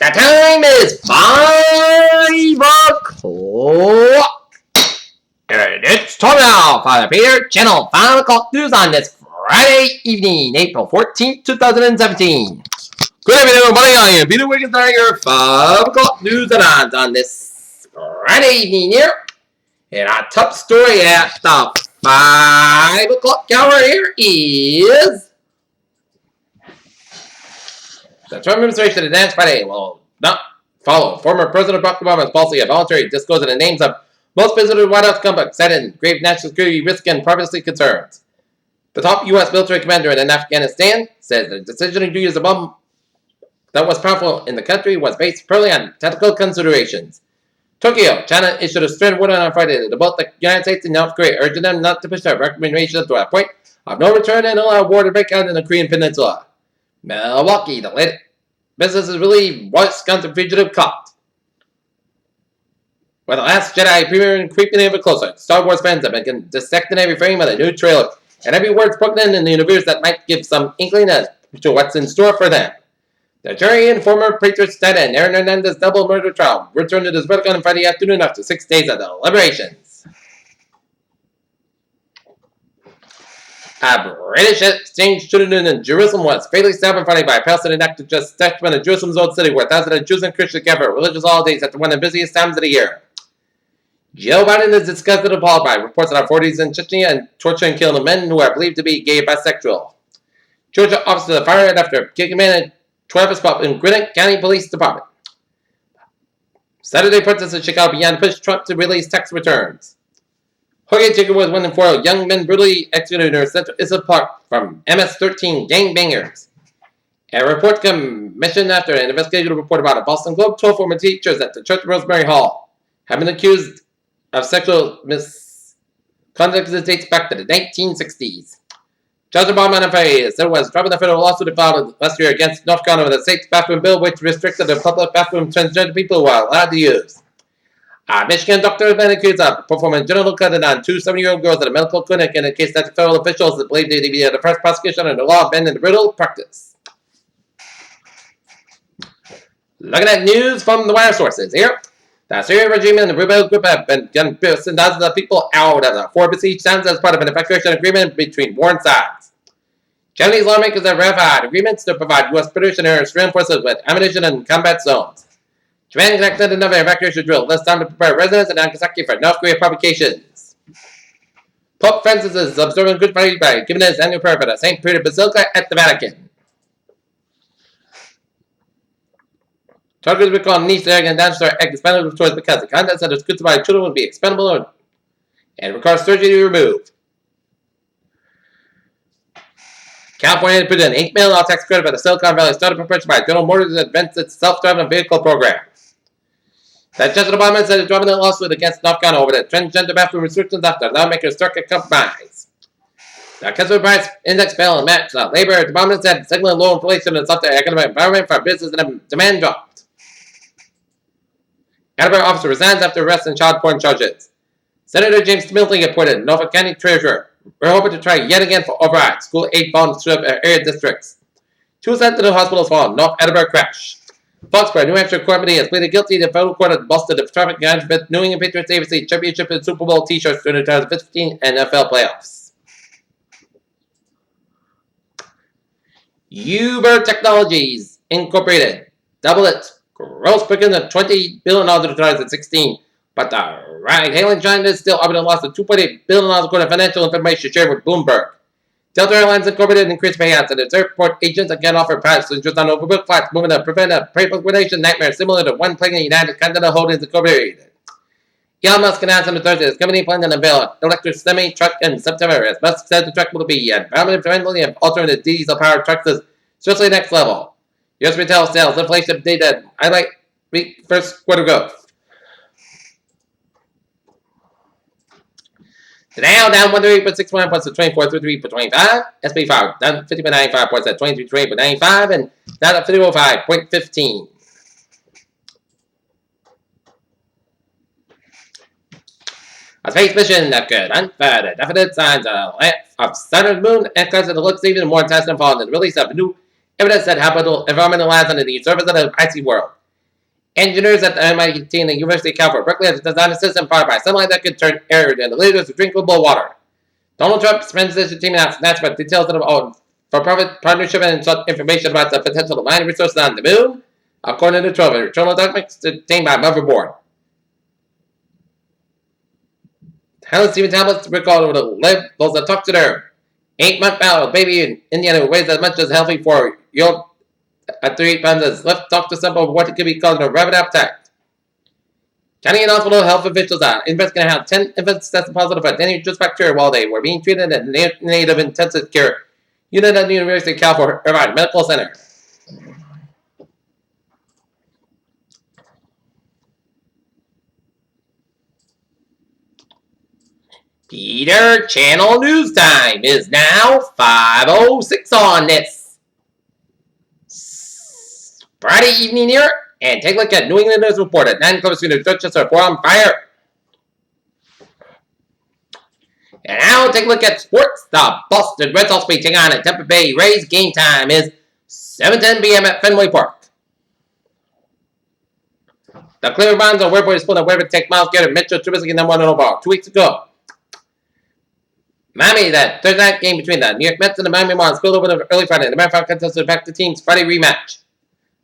The time is 5 o'clock. And it's time now for the Peter Channel 5 o'clock news on this Friday evening, April 14th, 2017. Good evening, everybody. I am Peter Wiggins, your 5 o'clock news and odds on this Friday evening here. And our top story at the 5 o'clock hour here is the Trump administration announced Friday will not follow former President Barack Obama's policy of voluntary disclosure of the names of most visited White House complex, citing grave national security risk and privacy concerns. The top U.S. military commander in Afghanistan says the decision to use a bomb that was powerful in the country was based purely on technical considerations. Tokyo, China issued a stern warning on Friday to both the United States and North Korea, urging them not to push their recommendations to a point of no return and allow war to break out in the Korean Peninsula. Milwaukee, the latest business is really Wisconsin fugitive caught. With The Last Jedi premiering creeping even closer, Star Wars fans have been dissecting every frame of the new trailer, and every word spoken in the universe that might give some inkling as to what's in store for them. The jury in former Patriots State and Aaron Hernandez double murder trial returned to this verdict on Friday afternoon after 6 days of deliberations. A British exchange student in Jerusalem was fatally stabbed on Friday by a Palestinian actor just stepped from Jerusalem's old city, where thousands of Jews and Christians gather religious holidays at one of the busiest times of the year. Joe Biden is disgusted and appalled by reports of authorities in Chechnya and torturing and killing men who are believed to be gay or bisexual. Georgia officers are fired after kicking a man at Travis Pub in Gwinnett County Police Department. Saturday protests in Chicago began to push Trump to release tax returns. Hoagie Chicken was one of 4 young men brutally executed near Central Issa Park from MS-13 gangbangers. A report commissioned after an investigative report about a Boston Globe told former teachers at the Church of Rosemary Hall have been accused of sexual misconduct that dates back to the 1960s. Judge Obama said it was dropping the federal lawsuit filed last year against North Carolina with the state's bathroom bill, which restricted the public bathroom transgender people were allowed to use. A Michigan doctor has been accused of performing genital cutting on 2 7-year-old girls at a medical clinic in a case that the federal officials believe they be the first prosecution under the law banning the brutal practice. Looking at news from the wire sources here. The Syrian regime and the rebel group have been forcing thousands of people out of the 4 besieged towns as part of an evacuation agreement between warring sides. Chinese lawmakers have ratified agreements to provide U.S. British and Australian forces with ammunition and combat zones. Japan conducted another evacuation drill, this time to prepare residents in Nagasaki for North Korea provocations. Pope Francis is observing Good Friday by giving his annual prayer for the St. Peter Basilica at the Vatican. Targets recall niche egg and dinosaur egg expendable toys because the content said it's good to buy children would be expendable and require surgery to remove. California put in $8 million tax credit for the Silicon Valley startup proposed by General Motors to advance its self-driving vehicle program. That President Obama said he's dropping a lawsuit against North Carolina over the transgender bathroom restrictions after lawmakers struck a compromise. The Consumer Price Index fell and matched the labor department said signaling low inflation and softer economic environment for business and demand dropped. Attleboro officer resigns after arrest and child porn charges. Senator James Smiley appointed Norfolk County Treasurer. We're hoping to try yet again for override school aid funds to area districts. 2 sensitive hospitals fall in North Attleboro crash. Foxborough, New Hampshire Court Committee has pleaded guilty to federal court and busted the traffic management New England Patriots AFC Championship and Super Bowl t-shirts during the 2015 NFL playoffs. Uber Technologies Incorporated doubled its gross booking of $20 billion in 2016, but the ride-hailing giant is still operating a loss of $2.8 billion according to financial information shared with Bloomberg. Delta Airlines Incorporated increased payouts, and its airport agents again offer passengers on overbooked flights, moving to prevent a pre-liquidation nightmare similar to one plaguing United Continental Holdings Incorporated. Elon Musk announced on the Thursday his company plans to unveil an electric semi-truck in September, as Musk said the truck will be environmentally friendly and alternative diesel-powered trucks is seriously next level. U.S. retail sales inflation data highlight week first quarter growth. The Dow down 138.61 points to 24.33.25. SP 5 down 50.95 points at 23.28.95 and down at 50.05.15. A space mission that could unfold definite signs of Saturn's moon and causes it to look even more intense than following the release of new evidence that habitable environmental lands under the surface of the icy world. Engineers at the MIT and the University of California, Berkeley has designed a system powered by sunlight that could turn air into liters of drinkable water. Donald Trump spends this team announced about details of for-profit partnership and information about the potential of mining resources on the moon, according to Trump. Internal documents obtained by motherboard. Helen Stephen tablets recalled to live those that talk to their 8-month baby in Indiana who weighs as much as healthy for year at 3 pounds as left talk to some of what it could be called a rapid attack. County and hospital health officials are investigating how 10 infants tested positive for dangerous bacteria while they were being treated at the native intensive care unit at the University of California Irvine Medical Center. Peter Channel News Time is now 5:06 on this Friday evening here, and take a look at New England News Report at 9 o'clock soon. Dorchester Report on fire. And now take a look at sports. The Boston Red Sox will be taking on at Tampa Bay Rays. Game time is 7:10 p.m. at Fenway Park. The Cleveland Browns are where split a waiver to take Miles Garrett, Mitchell Trubisky, and then won overall 2 weeks ago. Miami, that Thursday night game between the New York Mets and the Miami Marlins spilled over the early Friday. The Marathon contested back to team's Friday rematch.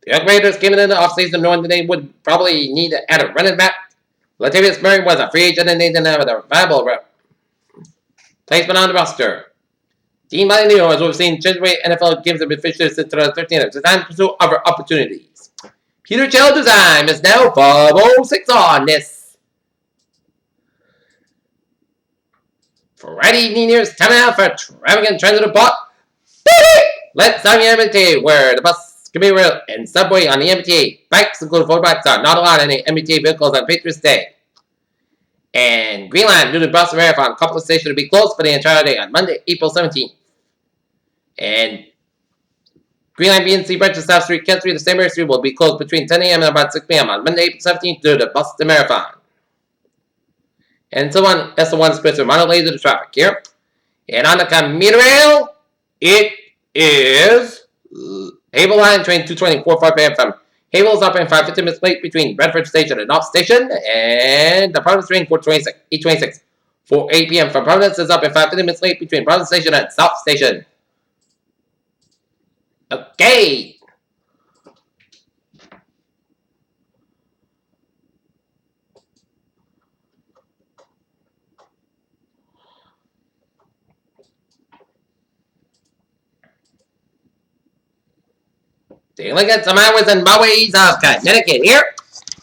The New York Raiders came in the offseason knowing that they would probably need to add a running back. Latavius Murray was a free agent and they didn't have a viable placement on the roster. Team Malinero, as we've seen, change the way NFL games have been officially since 2013. It's time to pursue other opportunities. Peter Channel Design is now 5:06 on this Friday evening here. It's time now for traffic and transit report. Let's start the MBTA, where the bus, commuter rail, and subway on the MBTA. Bikes, including motorbikes, are not allowed any MBTA vehicles on Patriots Day. And Green Line, due to the Boston Marathon, a couple of stations will be closed for the entire day on Monday, April 17th. And Green Line BNC branch of South Street, Kent Street, the same Street will be closed between 10 a.m. and about 6 p.m. on Monday, April 17th due to the Boston Marathon. And so on, that's the one splits from Monterey to the traffic here. And on the commuter rail, it is Havel Line, train 224, 5 p.m. from Havel is operating 5:15 minutes late between Redford Station and North Station. And the Providence train 826, 4 8 p.m. from Providence is up at 5:15 minutes late between Providence Station and South Station. Okay. Take a look at some highways and byways of Connecticut here.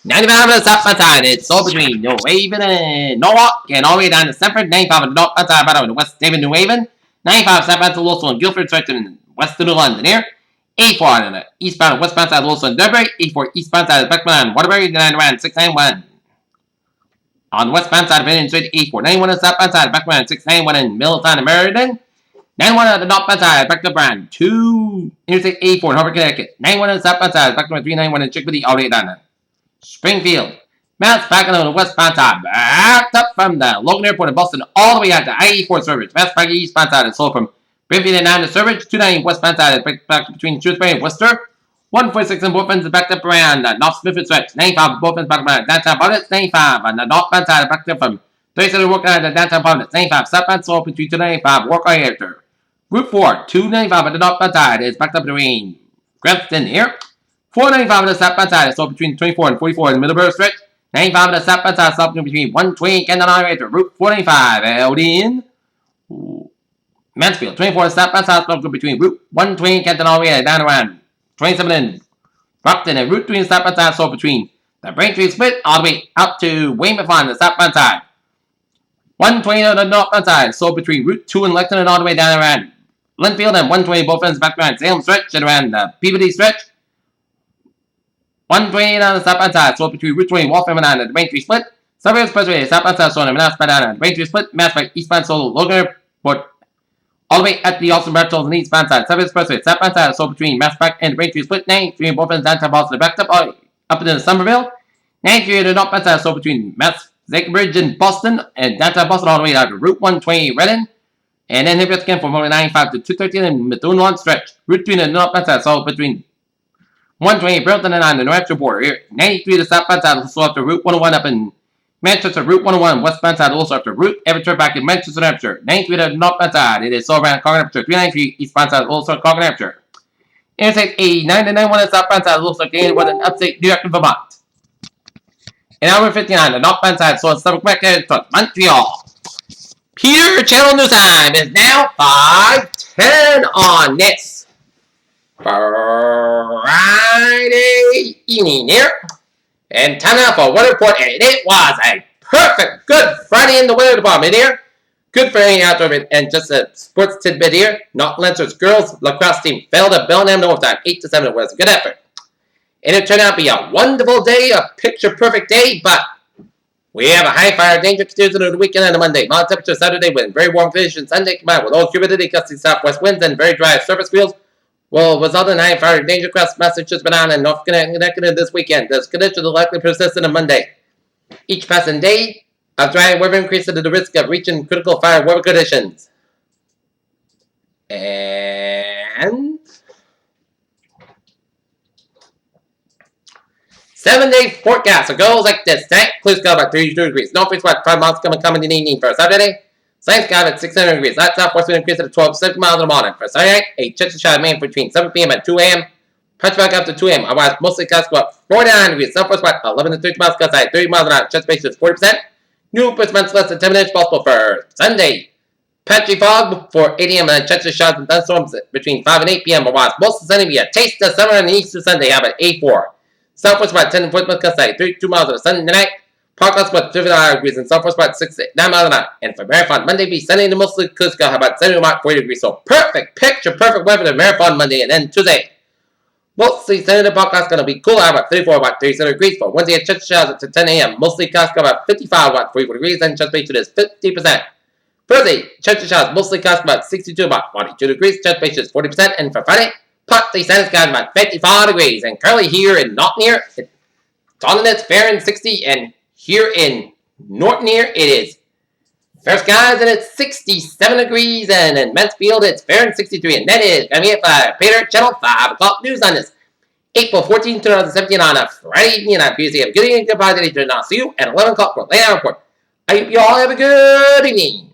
95 of the southbound side, it's all between New Haven and Norwalk, and all the way down to Stamford. 95 of the northbound side, about to West Haven, New Haven. 95 southbound to Lowell and Guildford, straight to west to London here. 84 on the eastbound and westbound side, Lowell and Derby. 84 eastbound side, Beckman and Waterbury. 99 691. On the westbound side of Indian Street, 84. 91 on the southbound side, Beckman 691 in Middletown and Meriden. 91 on the northbound side, back to Brand, 2 Interstate 84 in Harvard, Connecticut. 91 on the southbound side, back to 391 in Chickabiddy, all the way down to Springfield. Mass back on the westbound side, backed up from the Logan Airport in Boston, all the way out to I-84 Sturbridge. Mass back eastbound side is sold from Brimfield and down to Sturbridge. 290 westbound side is back between Shrewsbury and Worcester. 146 in both ends is backed up around the North Smithfield stretch. 95 both ends back around downtown Providence. 95 on the northbound side, backed up from 37 Walker out to downtown Providence. 95 southbound sold between 295 Walker after. Route 4, 295 on the northbound side is backed up between Grafton here. 495 on the southbound side is sold between 24 and 44 in the Middleborough stretch. 95 on the southbound side is sold between 120 and Canton Highway to Route 495 out in Mansfield. 24 on the southbound side is sold between Route 120 and Canton Highway down around 27 in Brockton, and Route 3 on the southbound side is sold between the Braintree split all the way out to Weymouth on the southbound side. 120 on the northbound side sold between Route 2 and Lexington all the way down around Linfield, and 120 both ends back around Salem stretch and around the Peabody stretch. 120 on the southbound side sold between Route 20 Waltham and the Braintree split. Suburban Expressway southbound side sold in Manassas down the Braintree split. Mass by eastbound sold Logan Airport all the way at the Austin Branch on the eastbound side. Suburban Expressway southbound side sold between Mass Back and the Braintree split. 93 both ends downtown Boston backed up into Somerville. 93 on the northbound side sold between Mass Bridge in Boston and downtown Boston all the way out to Route 120 Reading. And then here again from 95 to 213 in Methuen stretch. Route 3 in the northbound side sold between 128 Burlington on the New Hampshire border. 93 the southbound side, also after Route 101 up in Manchester, Route 101 westbound side, also after Route Everett back in Manchester, New Hampshire. 93 the northbound side, it is so around Concord, Hampshire. 393 eastbound side, also Concord, Hampshire. Interstate 89 and 91 the southbound side, also gained with an upstate New York and Vermont. And hour 59, the northbound side, so it's Quebec to Montreal. Peter Channel News Time is now 5:10 on this Friday evening here. And time now for weather report, and it was a perfect, good Friday in the weather department here. Good for any outdoor, and just a sports tidbit here. North Lancers girls lacrosse team failed at Bellingham in overtime, 8-7. It was a good effort. And it turned out to be a wonderful day, a picture-perfect day, but we have a high fire danger continues into the weekend and a Monday. Mild temperature Saturday with very warm conditions. Sunday combined with low humidity, gusty southwest winds, and very dry surface fields will result in high fire danger across Massachusetts, Rhode Island, and North Connecticut this weekend. This condition will likely persist on Monday. Each passing day of dry weather increases the risk of reaching critical fire weather conditions. And 7-day forecast. So goes like this. Tonight, clear sky about 32 degrees. Northwest about 5 miles coming in the evening for Saturday. Sunny sky at 600 degrees. Light southwest wind increase at 12, 70 miles in the morning. For Saturday night, a chance of shower main between 7 p.m. and 2 a.m. Punch back up to 2 a.m. Otherwise, mostly clouds go up 49 degrees. Southwest about 11 to 30 miles outside, 30 miles an hour. Chance space is 40%. New percent less than 10 minutes possible for Sunday. Patchy fog before 8 a.m. and chance of showers and thunderstorms between 5 and 8 p.m. Otherwise, most of Sunday be a taste of summer and Easter Sunday. Have an A4. Southwest about 10 to 40 miles outside, 32 miles on Sunday night. Park lots about 59 degrees and southwest about 6 to 9 miles an hour. And for Marathon Monday, be sunny and mostly clear sky, how about 70 to 40 degrees. So perfect picture, perfect weather to Marathon Monday. And then Tuesday, mostly sunny. The podcast going to be cool, about 34, about 37 degrees. For Wednesday, a chance showers to 10 a.m. Mostly clouds about 55, about 44 degrees. And chance ratio is 50%. Thursday, chance showers mostly clouds about 62, about 42 degrees. Chance ratio is 40%. And for Friday, partly sunny skies about 55 degrees. And currently here in Norton, it's on its fair and 60, and here in Norton it is fair skies and it's 67 degrees, and in Mansfield it's fair and 63, and that is going to be it for Peter Channel 5 o'clock news on this April 14, 2017 on a Friday evening. I'm PCM. Good evening, goodbye, and I'll see you at 11 o'clock for a late hour report. I hope you all have a good evening.